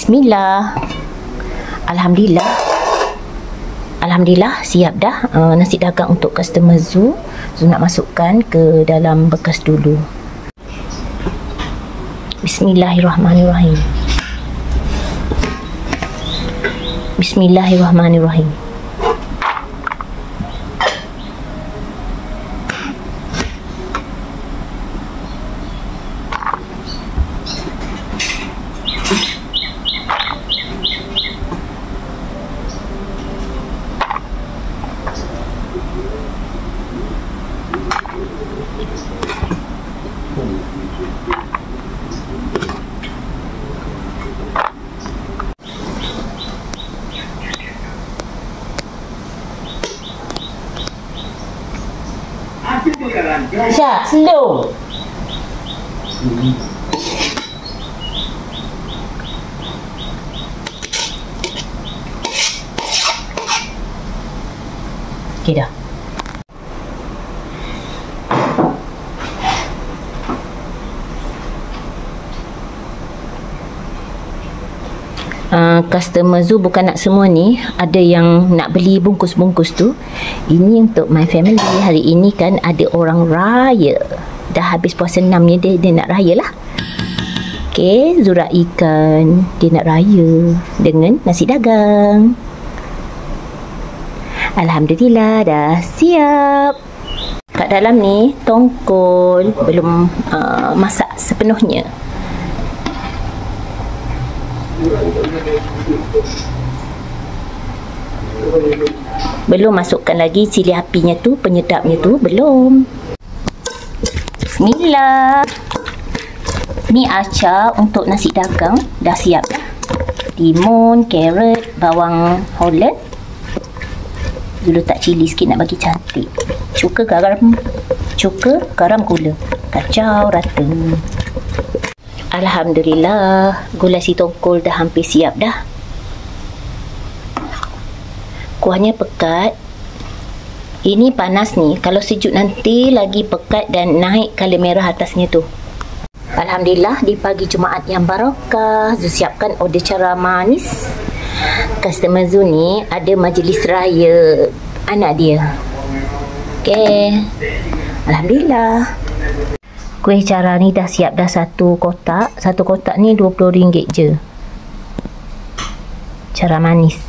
Bismillah. Alhamdulillah siap dah nasi dagang untuk customer Zu. Zu nak masukkan ke dalam bekas dulu. Bismillahirrahmanirrahim. Bismillahirrahmanirrahim. Syah, slow. Okay dah. Customer Zu bukan nak semua ni, ada yang nak beli bungkus-bungkus tu. Ini untuk my family. Hari ini kan ada orang raya. Dah habis puasa 6 ni, dia nak raya lah. Okay, Zura ikan. Dia nak raya dengan nasi dagang. Alhamdulillah dah siap. Kat dalam ni tongkol belum masak sepenuhnya. Belum masukkan lagi cili apinya tu, penyedapnya tu belum. Bismillah. Ni acar untuk nasi dagang dah siap dah. Timun, carrot, bawang Holland. Dulu tak cili sikit nak bagi cantik. Cuka, garam, gula. Kacau rata. Alhamdulillah, gulai si tongkol dah hampir siap dah. Kuahnya pekat. Ini panas ni. Kalau sejuk nanti lagi pekat dan naik color merah atasnya tu. Alhamdulillah, di pagi Jumaat yang barakah, Zu siapkan order cara manis. Customer Zu ni ada majlis raya anak dia. Okay. Alhamdulillah. Kuih cara ni dah siap dah satu kotak. Satu kotak ni RM20 je. Cara manis.